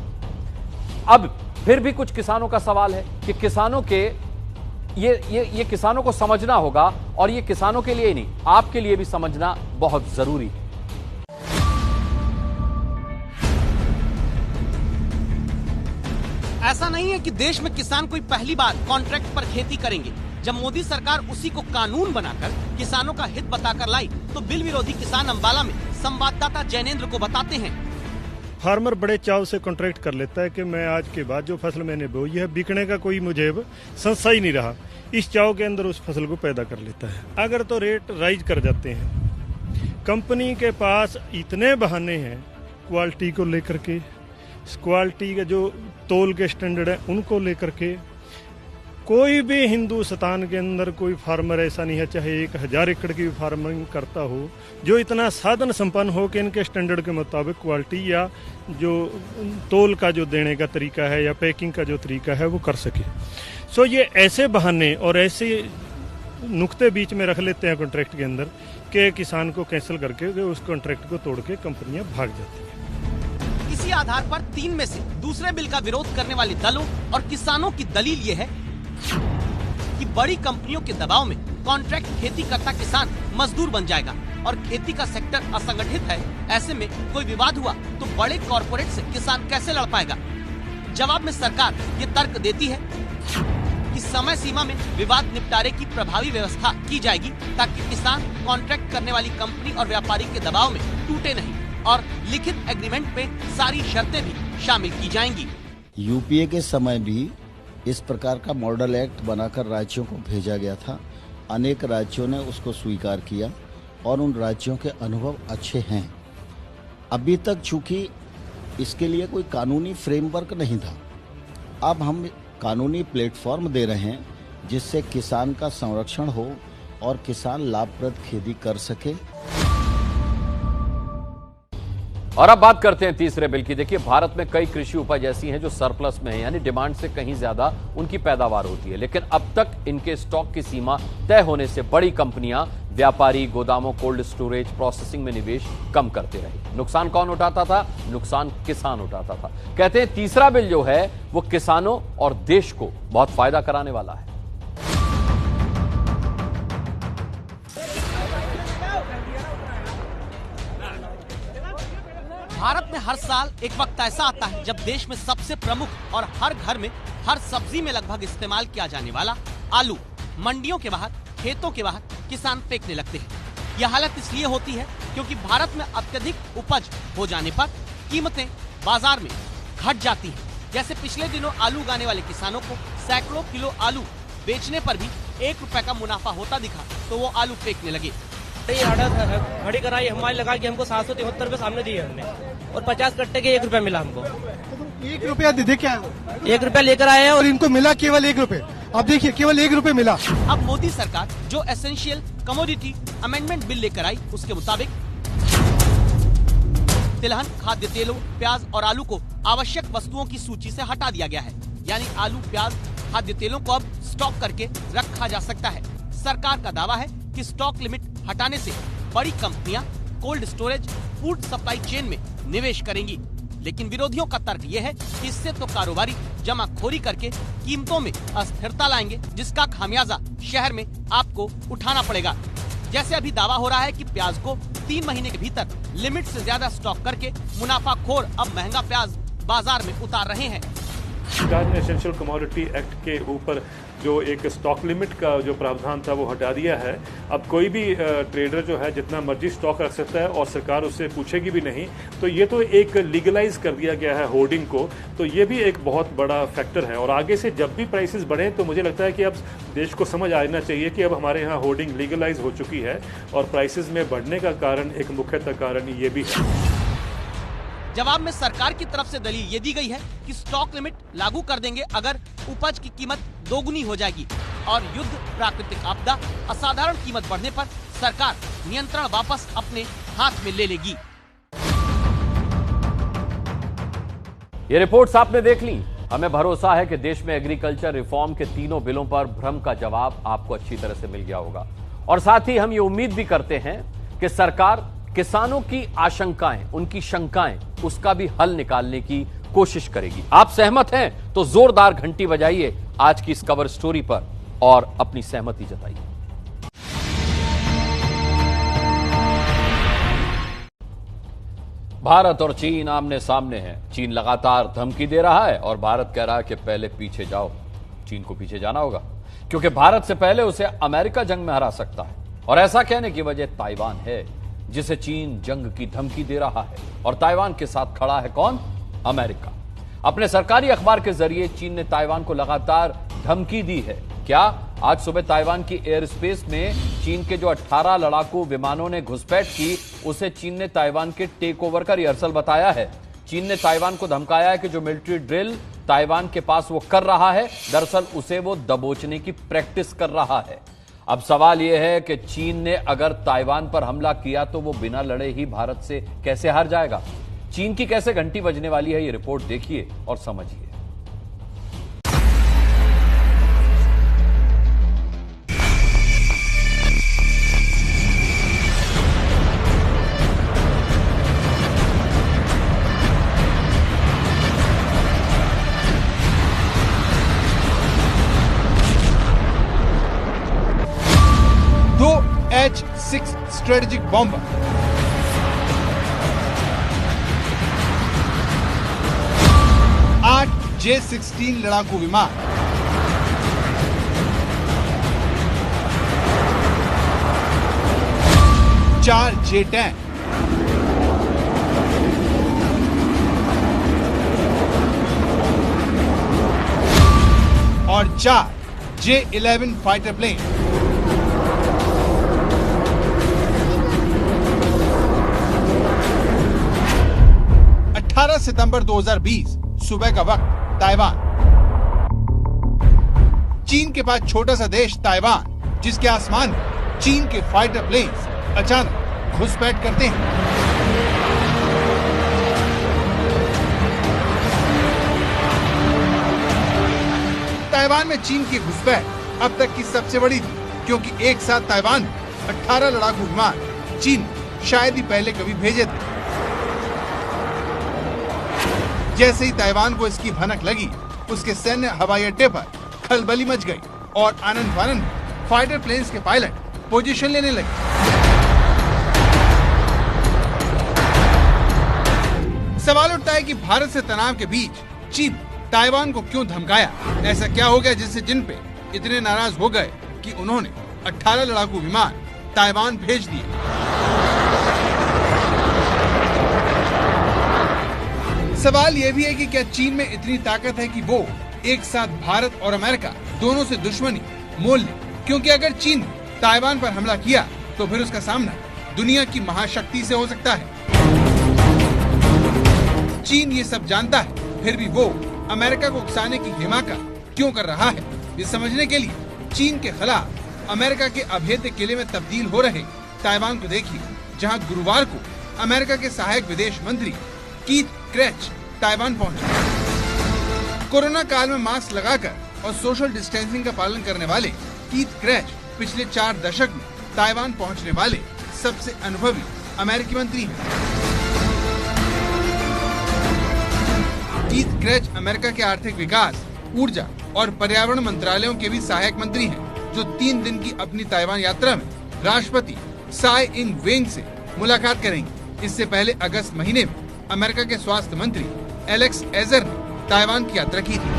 [SPEAKER 10] अब फिर भी कुछ किसानों का सवाल है कि किसानों के ये किसानों को समझना होगा, और ये किसानों के लिए ही नहीं, आपके लिए भी समझना बहुत जरूरी है।
[SPEAKER 11] ऐसा नहीं है कि देश में किसान कोई पहली बार कॉन्ट्रैक्ट पर खेती करेंगे। जब मोदी सरकार उसी को कानून बनाकर किसानों का हित बताकर लाई, तो बिल विरोधी किसान अंबाला में संवाददाता जैनेंद्र को बताते हैं।
[SPEAKER 15] फार्मर बड़े चाव से कॉन्ट्रैक्ट कर लेता है कि मैं आज के बाद जो फसल मैंने बोई है, बिकने का कोई मुझे संशय ही नहीं रहा। इस चाव के अंदर उस फसल को पैदा कर लेता है। अगर तो रेट राइज कर जाते हैं, कंपनी के पास इतने बहाने हैं क्वालिटी को लेकर के, क्वालिटी के जो तोल के स्टैंडर्ड है उनको लेकर के। कोई भी हिंदुस्तान के अंदर कोई फार्मर ऐसा नहीं है, चाहे 1000 एकड़ की फार्मिंग करता हो, जो इतना साधन संपन्न हो कि इनके स्टैंडर्ड के मुताबिक क्वालिटी या जो तोल का जो देने का तरीका है या पैकिंग का जो तरीका है वो कर सके। सो ये ऐसे बहाने और ऐसे नुक्ते बीच में रख लेते हैं कॉन्ट्रैक्ट के अंदर कि किसान को कैंसिल करके उस कॉन्ट्रैक्ट को तोड़ के कंपनियां भाग जाती हैं।
[SPEAKER 11] इसी आधार पर 3 में से दूसरे बिल का विरोध करने वाले दलों और किसानों की दलील ये है कि बड़ी कंपनियों के दबाव में कॉन्ट्रैक्ट खेती करता किसान मजदूर बन जाएगा और खेती का सेक्टर असंगठित है। ऐसे में कोई विवाद हुआ तो बड़े कॉरपोरेट से किसान कैसे लड़ पाएगा। जवाब में सरकार ये तर्क देती है कि समय सीमा में विवाद निपटारे की प्रभावी व्यवस्था की जाएगी, ताकि किसान कॉन्ट्रैक्ट करने वाली कंपनी और व्यापारी के दबाव में टूटे नहीं, और लिखित एग्रीमेंट पे सारी शर्तें भी शामिल की जाएंगी।
[SPEAKER 13] यूपीए के समय भी इस प्रकार का मॉडल एक्ट बनाकर राज्यों को भेजा गया था। अनेक राज्यों ने उसको स्वीकार किया और उन राज्यों के अनुभव अच्छे हैं। अभी तक चूंकि इसके लिए कोई कानूनी फ्रेमवर्क नहीं था, अब हम कानूनी प्लेटफॉर्म दे रहे हैं जिससे किसान का संरक्षण हो और किसान लाभप्रद खेती कर सके।
[SPEAKER 10] और अब बात करते हैं तीसरे बिल की। देखिए, भारत में कई कृषि उपज ऐसी हैं जो सरप्लस में है, यानी डिमांड से कहीं ज्यादा उनकी पैदावार होती है, लेकिन अब तक इनके स्टॉक की सीमा तय होने से बड़ी कंपनियां, व्यापारी गोदामों, कोल्ड स्टोरेज, प्रोसेसिंग में निवेश कम करते रहे। नुकसान कौन उठाता था? नुकसान किसान उठाता था। कहते हैं तीसरा बिल जो है वो किसानों और देश को बहुत फायदा कराने वाला है।
[SPEAKER 11] भारत में हर साल एक वक्त ऐसा आता है जब देश में सबसे प्रमुख और हर घर में, हर सब्जी में लगभग इस्तेमाल किया जाने वाला आलू मंडियों के बाहर, खेतों के बाहर किसान फेंकने लगते हैं। यह हालत इसलिए होती है क्योंकि भारत में अत्यधिक उपज हो जाने पर कीमतें बाजार में घट जाती हैं। जैसे पिछले दिनों आलू उगाने वाले किसानों को सैकड़ों किलो आलू बेचने पर भी 1 रुपए का मुनाफा होता दिखा, तो वो आलू फेंकने लगे।
[SPEAKER 16] खड़ी कराई हमारी लगा के हमको 773 रुपए सामने दिए हमने, और 50 कट्टे के 1 रुपया मिला हमको।
[SPEAKER 17] 1 रुपया दे क्या
[SPEAKER 16] 1 रुपया लेकर आए हैं
[SPEAKER 17] और इनको मिला केवल 1 रुपए। अब देखिए केवल 1 रुपए मिला।
[SPEAKER 11] अब मोदी सरकार जो एसेंशियल कमोडिटी अमेंडमेंट बिल लेकर आई, उसके मुताबिक तिलहन, खाद्य तेलों, प्याज और आलू को आवश्यक वस्तुओं की सूची से हटा दिया गया है। यानी आलू, प्याज, खाद्य तेलों को अब स्टॉक करके रखा जा सकता है। सरकार का दावा है कि स्टॉक लिमिट हटाने से बड़ी कंपनियां cold storage, food supply chain में निवेश करेंगी। लेकिन विरोधियों का तर्क यह है कि इससे तो कारोबारी जमाखोरी करके कीमतों में अस्थिरता लाएंगे, जिसका खामियाजा शहर में आपको उठाना पड़ेगा। जैसे अभी दावा हो रहा है कि प्याज को 3 महीने के भीतर लिमिट से ज्यादा स्टॉक करके मुनाफाखोर अब महंगा प्याज बाजार में उतार रहे हैं।
[SPEAKER 14] सरकार ने एसेंशियल कमोडिटी एक्ट के ऊपर जो एक स्टॉक लिमिट का जो प्रावधान था वो हटा दिया है। अब कोई भी ट्रेडर जो है जितना मर्जी स्टॉक रख सकता है और सरकार उससे पूछेगी भी नहीं। तो ये तो एक लीगलाइज कर दिया गया है होर्डिंग को, तो ये भी एक बहुत बड़ा फैक्टर है। और आगे से जब भी प्राइसेस बढ़ें तो मुझे लगता है कि अब देश को समझ आना चाहिए कि अब हमारे यहाँ होर्डिंग लीगलाइज हो चुकी है और प्राइसेस में बढ़ने का कारण एक मुख्यतः कारण ये भी है।
[SPEAKER 11] जवाब में सरकार की तरफ से दलील ये दी गई है कि स्टॉक लिमिट लागू कर देंगे अगर उपज की कीमत दोगुनी हो जाएगी और युद्ध, प्राकृतिक आपदा, असाधारण कीमत बढ़ने पर सरकार नियंत्रण वापस अपने हाथ में ले लेगी।
[SPEAKER 10] ये रिपोर्ट्स आपने देख ली। हमें भरोसा है कि देश में एग्रीकल्चर रिफॉर्म के तीनों बिलों पर भ्रम का जवाब आपको अच्छी तरह से मिल गया होगा और साथ ही हम ये उम्मीद भी करते हैं कि सरकार किसानों की आशंकाएं, उनकी शंकाएं, उसका भी हल निकालने की कोशिश करेगी। आप सहमत हैं तो जोरदार घंटी बजाइए आज की इस कवर स्टोरी पर और अपनी सहमति जताइए। भारत और चीन आमने सामने हैं। चीन लगातार धमकी दे रहा है और भारत कह रहा है कि पहले पीछे जाओ। चीन को पीछे जाना होगा क्योंकि भारत से पहले उसे अमेरिका जंग में हरा सकता है और ऐसा कहने की वजह ताइवान है जिसे चीन जंग की धमकी दे रहा है और ताइवान के साथ खड़ा है कौन? अमेरिका। अपने सरकारी अखबार के जरिए चीन ने ताइवान को लगातार धमकी दी है। क्या? आज सुबह ताइवान की एयर स्पेस में चीन के जो 18 लड़ाकू विमानों ने घुसपैठ की उसे चीन ने ताइवान के टेक ओवर का रिहर्सल बताया है। चीन ने ताइवान को धमकाया है कि जो मिलिट्री ड्रिल ताइवान के पास वो कर रहा है, दरअसल उसे वो दबोचने की प्रैक्टिस कर रहा है। अब सवाल यह है कि चीन ने अगर ताइवान पर हमला किया तो वो बिना लड़े ही भारत से कैसे हार जाएगा? चीन की कैसे घंटी बजने वाली है, ये रिपोर्ट देखिए और समझिए।
[SPEAKER 18] H-6 स्ट्रेटेजिक बॉम्बर, 8 J-16 लड़ाकू विमान, 4 J-10, और 4 J-11 फाइटर प्लेन। 18 सितंबर 2020 सुबह का वक्त, ताइवान। चीन के पास छोटा सा देश ताइवान, जिसके आसमान में चीन के फाइटर प्लेन्स अचानक घुसपैठ करते हैं। ताइवान में चीन की घुसपैठ अब तक की सबसे बड़ी थी, क्योंकि एक साथ ताइवान में 18 लड़ाकू विमान चीन शायद ही पहले कभी भेजे थे। जैसे ही ताइवान को इसकी भनक लगी, उसके सैन्य हवाई अड्डे पर खलबली मच गई और आनंद फानन में फाइटर प्लेन्स के पायलट पोजीशन लेने लगे। सवाल उठता है कि भारत से तनाव के बीच चीन ताइवान को क्यों धमकाया? ऐसा क्या हो गया जिससे जिन पे इतने नाराज हो गए कि उन्होंने 18 लड़ाकू विमान ताइवान भेज दिए? सवाल यह भी है कि क्या चीन में इतनी ताकत है कि वो एक साथ भारत और अमेरिका दोनों से दुश्मनी मोल ले? क्योंकि अगर चीन ने ताइवान पर हमला किया तो फिर उसका सामना दुनिया की महाशक्ति से हो सकता है। चीन ये सब जानता है, फिर भी वो अमेरिका को उकसाने की हिमाकत क्यों कर रहा है? ये समझने के लिए चीन के खिलाफ अमेरिका के अभेद्य किले में तब्दील हो रहे ताइवान को देखिए, जहां गुरुवार को अमेरिका के सहायक विदेश मंत्री कीथ क्रेच ताइवान पहुंचे। कोरोना काल में मास्क लगाकर और सोशल डिस्टेंसिंग का पालन करने वाले कीथ क्रेच पिछले 4 दशक में ताइवान पहुंचने वाले सबसे अनुभवी अमेरिकी मंत्री हैं। कीथ क्रेच अमेरिका के आर्थिक विकास, ऊर्जा और पर्यावरण मंत्रालयों के भी सहायक मंत्री हैं, जो 3 दिन की अपनी ताइवान यात्रा में राष्ट्रपति साई इंग वेंग से मुलाकात करेंगे। इससे पहले अगस्त महीने में अमेरिका के स्वास्थ्य मंत्री एलेक्स एजर ने ताइवान की यात्रा की थी।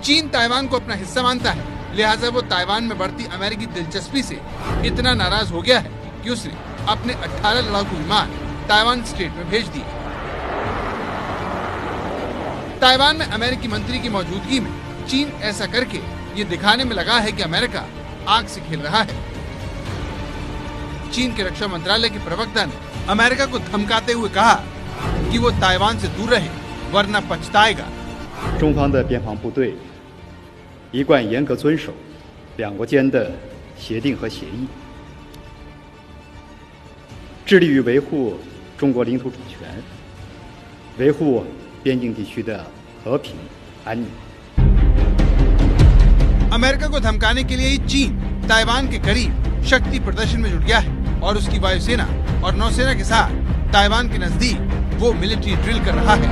[SPEAKER 18] चीन ताइवान को अपना हिस्सा मानता है, लिहाजा वो ताइवान में बढ़ती अमेरिकी दिलचस्पी से इतना नाराज हो गया है कि उसने अपने 18 लड़ाकू विमान ताइवान स्ट्रेट में भेज दिए। ताइवान में अमेरिकी मंत्री की मौजूदगी में चीन ऐसा करके ये दिखाने में लगा है कि अमेरिका आग से खेल रहा है। चीन के रक्षा मंत्रालय के प्रवक्ता ने अमेरिका को धमकाते हुए कहा कि वो ताइवान से दूर रहे वरना पछताएगा।
[SPEAKER 19] 中方的边防部队一贯严格遵守两国间的协定和协议，致力于维护中国领土主权，维护边境地区的和平安宁。
[SPEAKER 18] अमेरिका को धमकाने के लिए ही चीन ताइवान के करीब शक्ति प्रदर्शन में जुट गया है और उसकी वायुसेना और नौसेना के साथ ताइवान के नजदीक वो मिलिट्री ड्रिल कर रहा है।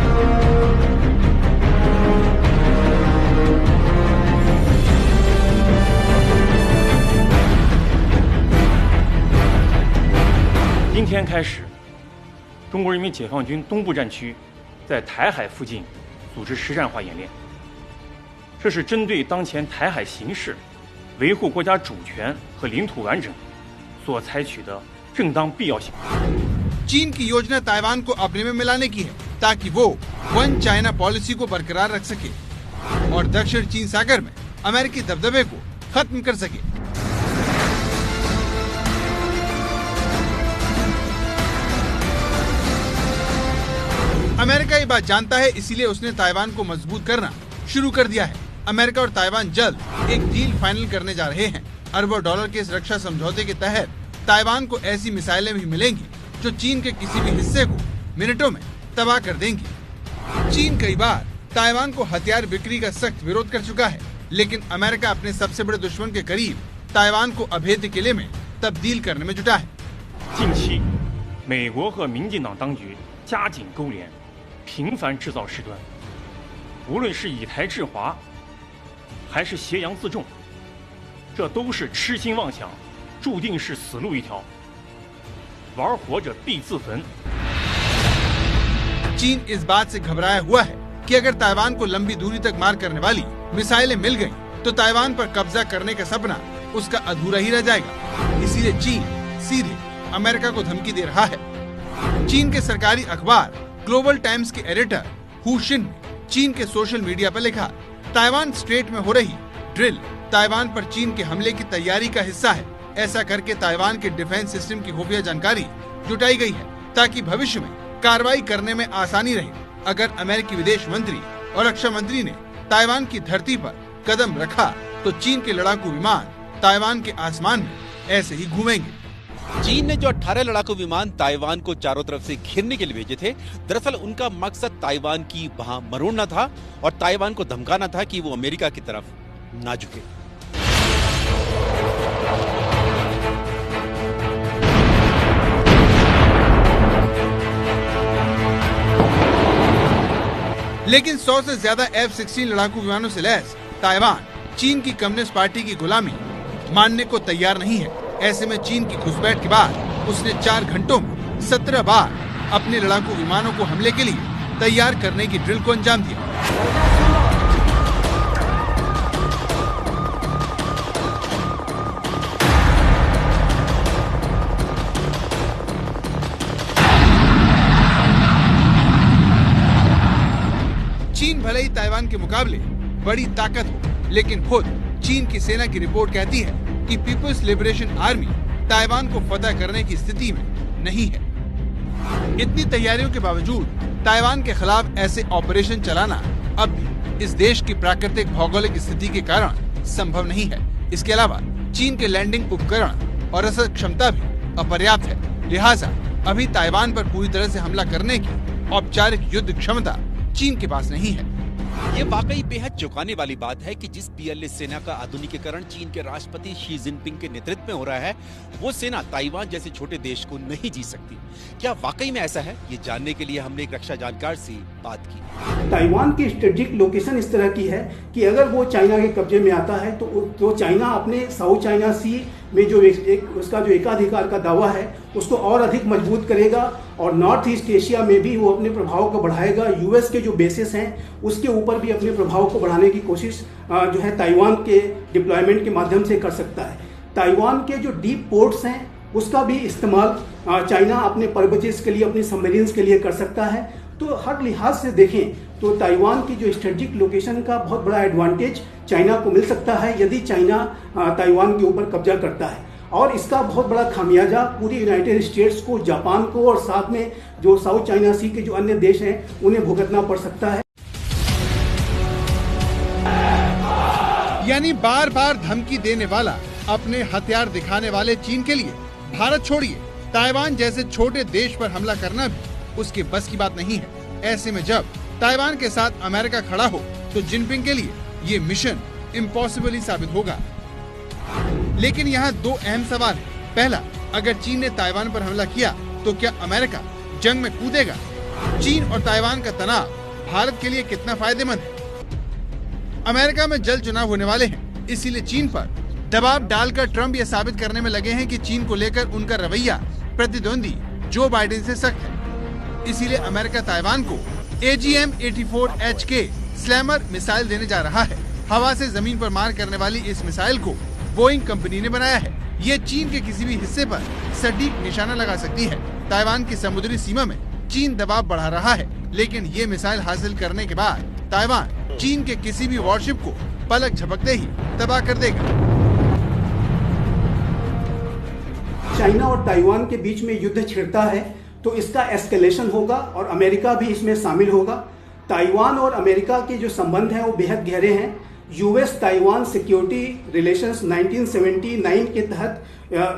[SPEAKER 20] 今天开始，中国人民解放军东部战区在台海附近组织实战化演练。 这是针对当前台海形势，维护国家主权和领土完整所采取的正当必要性。
[SPEAKER 18] चीन की योजना ताइवान को अपने में मिलाने की है ताकि वो वन चाइना पॉलिसी को बरकरार रख सके और दक्षिण चीन सागर में अमेरिकी दबदबे को खत्म कर सके। अमेरिका ये बात जानता है, इसीलिए उसने ताइवान को मजबूत करना शुरू कर दिया है। अमेरिका और ताइवान जल्द एक डील फाइनल करने जा रहे हैं। अरबों डॉलर के इस रक्षा समझौते के तहत ताइवान को ऐसी मिसाइलें भी मिलेंगी जो चीन के किसी भी हिस्से को मिनटों में तबाह कर देंगी। चीन कई बार ताइवान को हथियार बिक्री का सख्त विरोध कर चुका है, लेकिन अमेरिका अपने सबसे बड़े दुश्मन के करीब ताइवान को अभेद्य किले में तब्दील करने में जुटा है।
[SPEAKER 20] 近期，美国和民进党当局加紧勾连，频繁制造事端，无论是以台制华，还是挟洋自重，这都是痴心妄想，注定是死路一条。玩活着必自焚。
[SPEAKER 18] चीन इस बात से घबराया हुआ है कि अगर ताइवान को लंबी दूरी तक मार करने वाली मिसाइलें मिल गईं, तो ताइवान पर कब्जा करने का सपना उसका अधूरा ही रह जाएगा। इसीलिए चीन सीधे अमेरिका को धमकी दे रहा है। चीन के सरकारी अखबार ग्लोबल टाइम्स के एडिटर हु शिन ने चीन के सोशल मीडिया पर लिखा, ताइवान स्ट्रेट में हो रही ड्रिल ताइवान पर चीन के हमले की तैयारी का हिस्सा है। ऐसा करके ताइवान के डिफेंस सिस्टम की खुफिया जानकारी जुटाई गई है ताकि भविष्य में कार्रवाई करने में आसानी रहे। अगर अमेरिकी विदेश मंत्री और रक्षा मंत्री ने ताइवान की धरती पर कदम रखा तो चीन के लड़ाकू विमान ताइवान के आसमान में ऐसे ही घूमेंगे।
[SPEAKER 8] चीन ने जो 18 लड़ाकू विमान ताइवान को चारों तरफ से घेरने के लिए भेजे थे, दरअसल उनका मकसद ताइवान की वहां मरोड़ना था और ताइवान को धमकाना था कि वो अमेरिका की तरफ ना झुके।
[SPEAKER 18] लेकिन 100 से ज्यादा F-16 लड़ाकू विमानों से लैस ताइवान चीन की कम्युनिस्ट पार्टी की गुलामी मानने को तैयार नहीं है। ऐसे में चीन की घुसपैठ के बाद उसने 4 घंटों में 17 बार अपने लड़ाकू विमानों को हमले के लिए तैयार करने की ड्रिल को अंजाम दिया। चीन भले ही ताइवान के मुकाबले बड़ी ताकत हो, लेकिन खुद चीन की सेना की रिपोर्ट कहती है कि पीपल्स लिबरेशन आर्मी ताइवान को फतह करने की स्थिति में नहीं है। इतनी तैयारियों के बावजूद ताइवान के खिलाफ ऐसे ऑपरेशन चलाना अब भी इस देश की प्राकृतिक भौगोलिक स्थिति के कारण संभव नहीं है। इसके अलावा चीन के लैंडिंग उपकरण और रसद क्षमता भी अपर्याप्त है। लिहाजा अभी ताइवान पर पूरी तरह से हमला करने की औपचारिक युद्ध क्षमता चीन के पास नहीं है।
[SPEAKER 8] ये वाकई बेहद चौंकाने वाली बात है कि जिस PLA सेना का आधुनिकीकरण चीन के राष्ट्रपति शी जिनपिंग के नेतृत्व में हो रहा है, वो सेना ताइवान जैसे छोटे देश को नहीं जीत सकती। क्या वाकई में ऐसा है? ये जानने के लिए हमने एक रक्षा जानकार से बात की।
[SPEAKER 21] ताइवान की स्ट्रेटेजिक लोकेशन इस तरह की है कि अगर वो चाइना के कब्जे में आता है तो चाइना अपने साउथ चाइना सी में जो उसका जो एकाधिकार का दावा है उसको और अधिक मजबूत करेगा और नॉर्थ ईस्ट एशिया में भी वो अपने प्रभाव को बढ़ाएगा। यूएस के जो बेसिस हैं उसके ऊपर भी अपने प्रभाव को बढ़ाने की कोशिश जो है ताइवान के डिप्लॉयमेंट के माध्यम से कर सकता है। ताइवान के जो डीप पोर्ट्स हैं उसका भी इस्तेमाल चाइना अपने पर्पजेस के लिए, अपनी सबमरीन्स के लिए कर सकता है। तो हर लिहाज से देखें तो ताइवान की जो स्ट्रेटेजिक लोकेशन का बहुत बड़ा एडवांटेज चाइना को मिल सकता है यदि चाइना ताइवान के ऊपर कब्जा करता है, और इसका बहुत बड़ा खामियाजा पूरी यूनाइटेड स्टेट्स को, जापान को और साथ में जो साउथ चाइना सी के जो अन्य देश हैं उन्हें भुगतना पड़ सकता है।
[SPEAKER 18] यानी बार बार धमकी देने वाला, अपने हथियार दिखाने वाले चीन के लिए भारत छोड़िए, ताइवान जैसे छोटे देश पर हमला करना भी उसके बस की बात नहीं है। ऐसे में जब ताइवान के साथ अमेरिका खड़ा हो तो जिनपिंग के लिए ये मिशन इम्पॉसिबल ही साबित होगा। लेकिन यहाँ दो अहम सवाल है। पहला, अगर चीन ने ताइवान पर हमला किया तो क्या अमेरिका जंग में कूदेगा? चीन और ताइवान का तनाव भारत के लिए कितना फायदेमंद है? अमेरिका में जल्द चुनाव होने वाले हैं, इसीलिए चीन पर दबाव डालकर ट्रंप ये साबित करने में लगे हैं कि चीन को लेकर उनका रवैया प्रतिद्वंदी जो बाइडेन से सख्त है। इसीलिए अमेरिका ताइवान को AGM-84HK स्लैमर मिसाइल देने जा रहा है। हवा से जमीन पर मार करने वाली इस मिसाइल को बोइंग कंपनी ने बनाया है। ये चीन के किसी भी हिस्से पर सटीक निशाना लगा सकती है। ताइवान की समुद्री सीमा में चीन दबाव बढ़ा रहा है, लेकिन ये मिसाइल हासिल करने के बाद ताइवान चीन के किसी भी वॉरशिप को पलक झपकते ही तबाह कर देगा।
[SPEAKER 21] चाइना और ताइवान के बीच में युद्ध छिड़ता है तो इसका एस्केलेशन होगा और अमेरिका भी इसमें शामिल होगा। ताइवान और अमेरिका के जो संबंध हैं वो बेहद गहरे हैं। यूएस ताइवान सिक्योरिटी रिलेशंस 1979 के तहत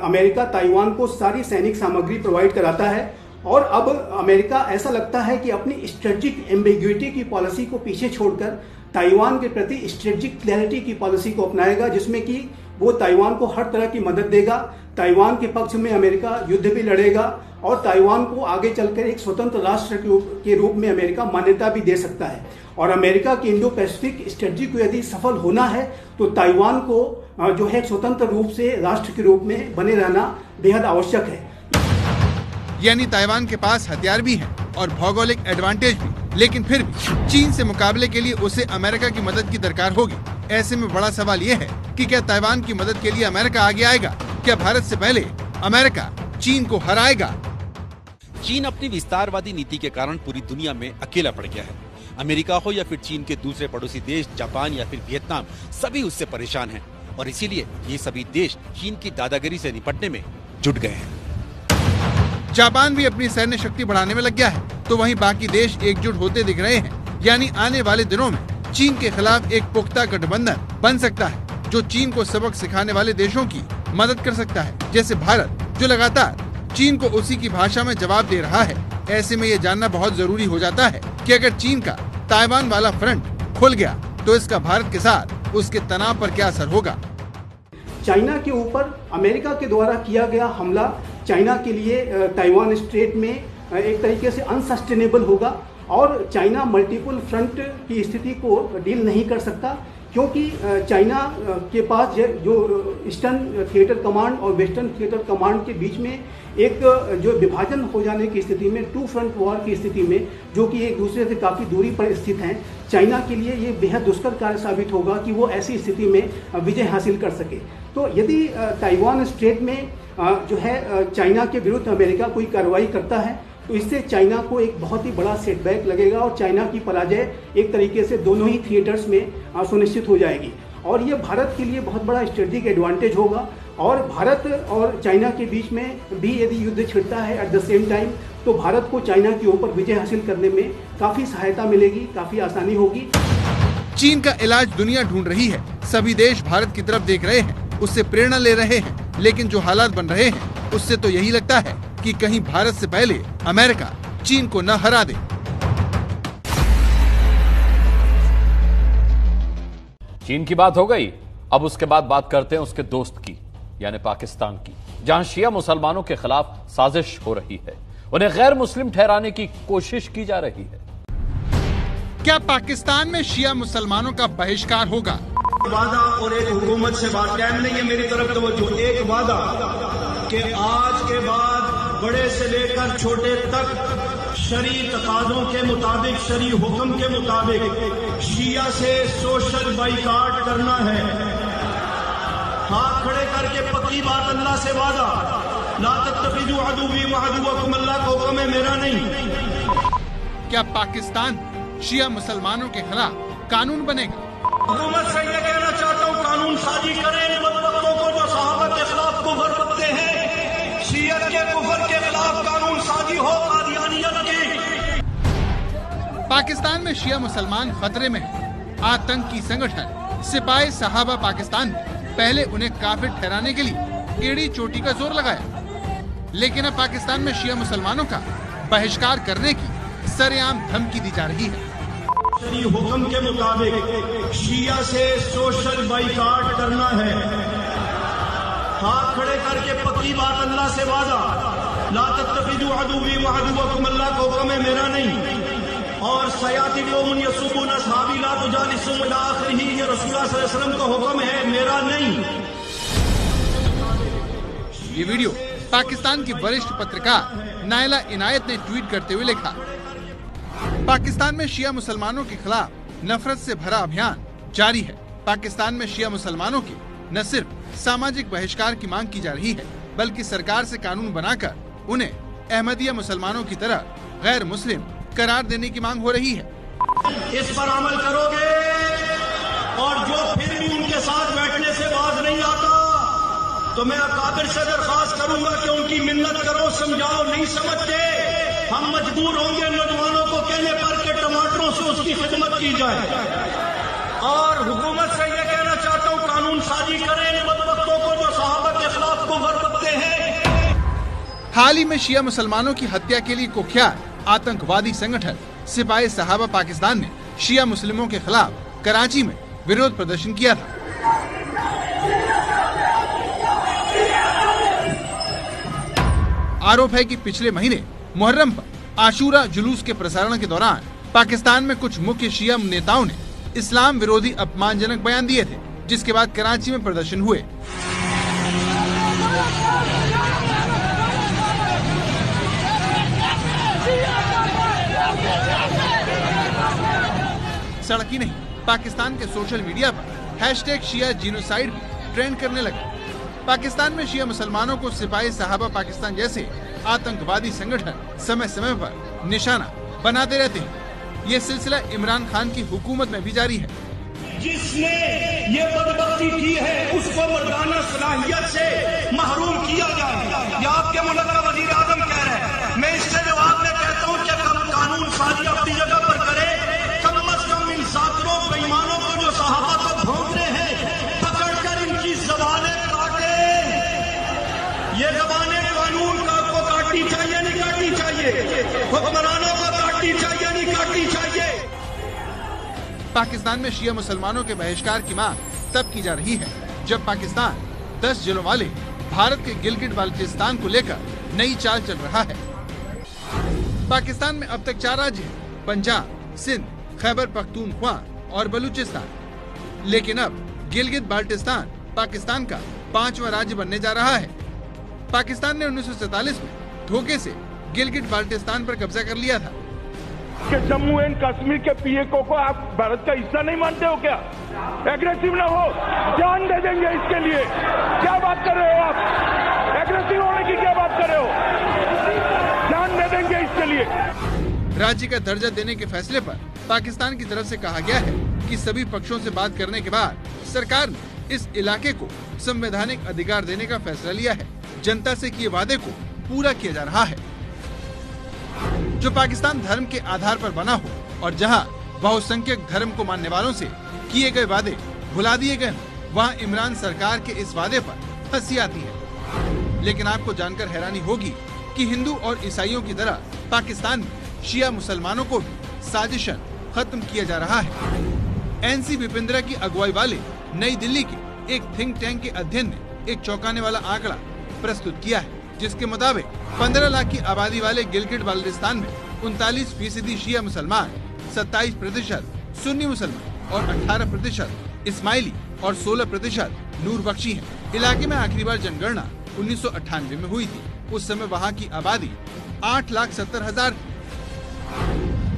[SPEAKER 21] अमेरिका ताइवान को सारी सैनिक सामग्री प्रोवाइड कराता है, और अब अमेरिका ऐसा लगता है कि अपनी स्ट्रेटेजिक एम्बिग्युइटी की पॉलिसी को पीछे छोड़कर ताइवान के प्रति स्ट्रेटेजिक क्लैरिटी की पॉलिसी को अपनाएगा, जिसमें कि वो ताइवान को हर तरह की मदद देगा। ताइवान के पक्ष में अमेरिका युद्ध भी लड़ेगा और ताइवान को आगे चलकर एक स्वतंत्र राष्ट्र के रूप में अमेरिका मान्यता भी दे सकता है। और अमेरिका की इंडो पैसिफिक स्ट्रेटजी को यदि सफल होना है तो ताइवान को जो है स्वतंत्र रूप से राष्ट्र के रूप में बने रहना बेहद आवश्यक है।
[SPEAKER 18] यानी ताइवान के पास हथियार भी हैं और भौगोलिक एडवांटेज भी, लेकिन फिर भी चीन से मुकाबले के लिए उसे अमेरिका की मदद की दरकार होगी। ऐसे में बड़ा सवाल ये है कि क्या ताइवान की मदद के लिए अमेरिका आगे आएगा? क्या भारत से पहले अमेरिका चीन को हराएगा?
[SPEAKER 1] चीन अपनी विस्तारवादी नीति के कारण पूरी दुनिया में अकेला पड़ गया है। अमेरिका हो या फिर चीन के दूसरे पड़ोसी देश जापान या फिर वियतनाम, सभी उससे परेशान हैं और इसीलिए ये सभी देश चीन की दादागिरी से निपटने में जुट गए हैं।
[SPEAKER 18] जापान भी अपनी सैन्य शक्ति बढ़ाने में लग गया है, तो वहीं बाकी देश एकजुट होते दिख रहे हैं। यानी आने वाले दिनों में चीन के खिलाफ एक पुख्ता गठबंधन बन सकता है, जो चीन को सबक सिखाने वाले देशों की मदद कर सकता है, जैसे भारत, जो लगातार चीन को उसी की भाषा में जवाब दे रहा है। ऐसे में ये जानना बहुत जरूरी हो जाता है कि अगर चीन का ताइवान वाला फ्रंट खुल गया तो इसका भारत के साथ उसके तनाव पर क्या असर होगा?
[SPEAKER 21] चाइना के ऊपर अमेरिका के द्वारा किया गया हमला चाइना के लिए ताइवान स्ट्रेट में एक तरीके से अनसस्टेनेबल होगा और चाइना मल्टीपल फ्रंट की स्थिति को डील नहीं कर सकता, क्योंकि चाइना के पास जो ईस्टर्न थिएटर कमांड और वेस्टर्न थिएटर कमांड के बीच में एक जो विभाजन हो जाने की स्थिति में, टू फ्रंट वॉर की स्थिति में, जो कि एक दूसरे से काफ़ी दूरी पर स्थित हैं, चाइना के लिए ये बेहद दुष्कर कार्य साबित होगा कि वो ऐसी स्थिति में विजय हासिल कर सके। तो यदि ताइवान स्ट्रेट में जो है चाइना के विरुद्ध अमेरिका कोई कार्रवाई करता है तो इससे चाइना को एक बहुत ही बड़ा सेटबैक लगेगा और चाइना की पराजय एक तरीके से दोनों ही थिएटर्स में सुनिश्चित हो जाएगी और ये भारत के लिए बहुत बड़ा स्ट्रेटेजिक एडवांटेज होगा। और भारत और चाइना के बीच में भी यदि युद्ध छिड़ता है एट द सेम टाइम तो भारत को चाइना के ऊपर विजय हासिल करने में काफ़ी सहायता मिलेगी, काफ़ी आसानी होगी।
[SPEAKER 18] चीन का इलाज दुनिया ढूंढ रही है, सभी देश भारत की तरफ देख रहे हैं, उससे प्रेरणा ले रहे हैं, लेकिन जो हालात बन रहे हैं उससे तो यही लगता है कि कहीं भारत से पहले अमेरिका चीन को न हरा दे।
[SPEAKER 10] चीन की बात हो गई, अब उसके बाद बात करते हैं उसके दोस्त की, यानी पाकिस्तान की, जहां शिया मुसलमानों के खिलाफ साजिश हो रही है, उन्हें गैर मुस्लिम ठहराने की कोशिश की जा रही है।
[SPEAKER 18] क्या पाकिस्तान में शिया मुसलमानों का बहिष्कार होगा?
[SPEAKER 6] वादा और एक हुकूमत से बात कायम नहीं है मेरी तरफ तवज्जो। एक वादा कि आज के बाद बड़े से लेकर छोटे तक शरई तकाज़ों के मुताबिक, शरई हुक्म के मुताबिक शिया से सोशल बाइकाट करना है। हाथ खड़े करके पक्की बात, अल्लाह से वादा, ला तत्तखिज़ू अदुव्वी व अदुव्वकुम, अल्लाह का हुक्म है, मेरा नहीं।
[SPEAKER 18] क्या पाकिस्तान शिया मुसलमानों के खिलाफ कानून बनेगा?
[SPEAKER 6] हुकूमत से ये कहना चाहता हूँ, कानून साजी करें इन बदबख्तों को जो सहाबा के खिलाफ कुफर करते हैं। शियत के कुफर के खिलाफ कानून साजी हो, कादियानियत की।
[SPEAKER 18] पाकिस्तान में शिया मुसलमान खतरे में है। आतंकी संगठन सिपाही सहाबा पाकिस्तान ने पहले उन्हें काफिर ठहराने के लिए एड़ी चोटी का जोर लगाया, लेकिन अब पाकिस्तान में शिया मुसलमानों का बहिष्कार करने की सरेआम धमकी दी जा रही है।
[SPEAKER 6] शरई हुक्म के मुताबिक शिया से सोशल बाइकाट करना है। हाथ खड़े करके पक्की बात, अल्लाह से वादा, ला तत्तखिज़ू अदुव्वी व अदुव्वकुम, अल्लाह का हुक्म है, मेरा नहीं। और सयाती कौमुन यसुब्बून अस्हाबी ला तुजालिसुहुम इला आखिरिही, ये रसूलुल्लाह सल्लल्लाहु अलैहि वसल्लम का हुक्म है, मेरा नहीं।
[SPEAKER 18] ये वीडियो पाकिस्तान की वरिष्ठ पत्रकार नायला इनायत ने ट्वीट करते हुए लिखा, पाकिस्तान में शिया मुसलमानों के खिलाफ नफरत से भरा अभियान जारी है। पाकिस्तान में शिया मुसलमानों के न सिर्फ सामाजिक बहिष्कार की मांग की जा रही है, बल्कि सरकार से कानून बनाकर उन्हें अहमदिया मुसलमानों की तरह गैर मुस्लिम करार देने की मांग हो रही है।
[SPEAKER 6] इस पर अमल करोगे और जो फिर भी उनके साथ बैठने से बाज नहीं आता तो मैं अकाबिर से दरख्वास्त करूंगा कि उनकी मिन्नत करो, समझाओ, नहीं समझते हम मजबूर होंगे नौजवानों को कहने पर कि टमाटरों से उसकी खिदमत की जाए। और हुकूमत से यह कहना चाहता हूँ, कानून साजी करें इन बदबख्तों को जो सहाबा के खिलाफ कुफर करते हैं।
[SPEAKER 18] हाल ही में शिया मुसलमानों की हत्या के लिए कुख्यात आतंकवादी संगठन सिपाही सहाबा पाकिस्तान ने शिया मुस्लिमों के खिलाफ कराची में विरोध प्रदर्शन किया था। आरोप है कि पिछले महीने मुहर्रम पर आशूरा जुलूस के प्रसारण के दौरान पाकिस्तान में कुछ मुख्य शिया नेताओं ने इस्लाम विरोधी अपमानजनक बयान दिए थे, जिसके बाद कराची में प्रदर्शन हुए। सड़क ही नहीं, पाकिस्तान के सोशल मीडिया पर हैशटैग शिया जीनोसाइड भी ट्रेंड करने लगा। पाकिस्तान में शिया मुसलमानों को सिपाही सहाबा पाकिस्तान जैसे आतंकवादी संगठन समय समय पर निशाना बनाते रहते हैं। ये सिलसिला इमरान खान की हुकूमत में भी जारी है।
[SPEAKER 6] जिसने ये बदबख्ती की है उसको मर्दाना सलाहियत से महरूम किया जाए। ये आपके मुल्क का वजीर आजम कह रहे हैं। मैं इसके जवाब में कहता हूँ कि कानून साजी अपनी जगह पर करे, कम अज कम इन साथियों बेईमानों को जो सहाबा को भोग रहे हैं पकड़कर इनकी ज़बानें काटे। ये ज़बानें कानून को काटनी चाहिए, नहीं काटनी चाहिए, हुक्मरानों को काटनी चाहिए, नहीं काटनी चाहिए।
[SPEAKER 18] पाकिस्तान में शिया मुसलमानों के बहिष्कार की मांग तब की जा रही है जब पाकिस्तान 10 जिलों वाले भारत के गिलगिट बाल्टिस्तान को लेकर नई चाल चल रहा है। पाकिस्तान में अब तक 4 राज्य हैं, पंजाब, सिंध, खैबर पख्तूनख्वा और बलूचिस्तान। लेकिन अब गिलगित बाल्टिस्तान पाकिस्तान का 5वां राज्य बनने जा रहा है। पाकिस्तान ने 1947 में धोखे से गिलगिट बाल्टिस्तान पर कब्जा कर लिया था।
[SPEAKER 22] कि जम्मू एंड कश्मीर के पीएको को आप भारत का हिस्सा नहीं मानते हो क्या? एग्रेसिव ना हो, जान दे देंगे इसके लिए। क्या बात कर रहे हो आप? एग्रेसिव होने की क्या बात कर रहे हो? जान दे देंगे इसके लिए।
[SPEAKER 18] राज्य का दर्जा देने के फैसले पर पाकिस्तान की तरफ से कहा गया है कि सभी पक्षों से बात करने के बाद सरकार ने इस इलाके को संवैधानिक अधिकार देने का फैसला लिया है। जनता से किए वादे को पूरा किया जा रहा है। जो पाकिस्तान धर्म के आधार पर बना हो और जहां बहुसंख्यक धर्म को मानने वालों से किए गए वादे भुला दिए गए, वहां इमरान सरकार के इस वादे पर हंसी आती है। लेकिन आपको जानकर हैरानी होगी कि हिंदू और ईसाइयों की तरह पाकिस्तान में शिया मुसलमानों को भी साजिशन खत्म किया जा रहा है। एनसी विपिंद्रा की अगुवाई वाले नई दिल्ली के एक थिंक टैंक के अध्ययन ने एक चौंकाने वाला आंकड़ा प्रस्तुत किया है, जिसके मुताबिक 15 लाख की आबादी वाले गिलगिट बाल्टिस्तान में 39% शिया मुसलमान, 27% सुन्नी मुसलमान और 18% इस्माइली और 16% नूर बख्शी हैं। इलाके में आखिरी बार जनगणना 1998 में हुई थी। उस समय वहाँ की आबादी 8,70,000 थी।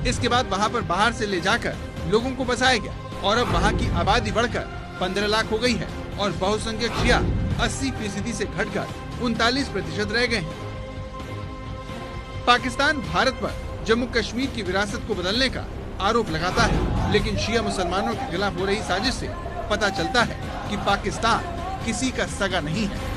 [SPEAKER 18] इसके बाद वहाँ पर बाहर से ले जाकर लोगों को बसाया गया और अब वहाँ की आबादी बढ़कर 15 लाख हो गई है और बहुसंख्यक शिया 80% से घटकर 39% रह गए हैं। पाकिस्तान भारत पर जम्मू कश्मीर की विरासत को बदलने का आरोप लगाता है, लेकिन शिया मुसलमानों के खिलाफ हो रही साजिश से पता चलता है कि पाकिस्तान किसी का सगा नहीं है।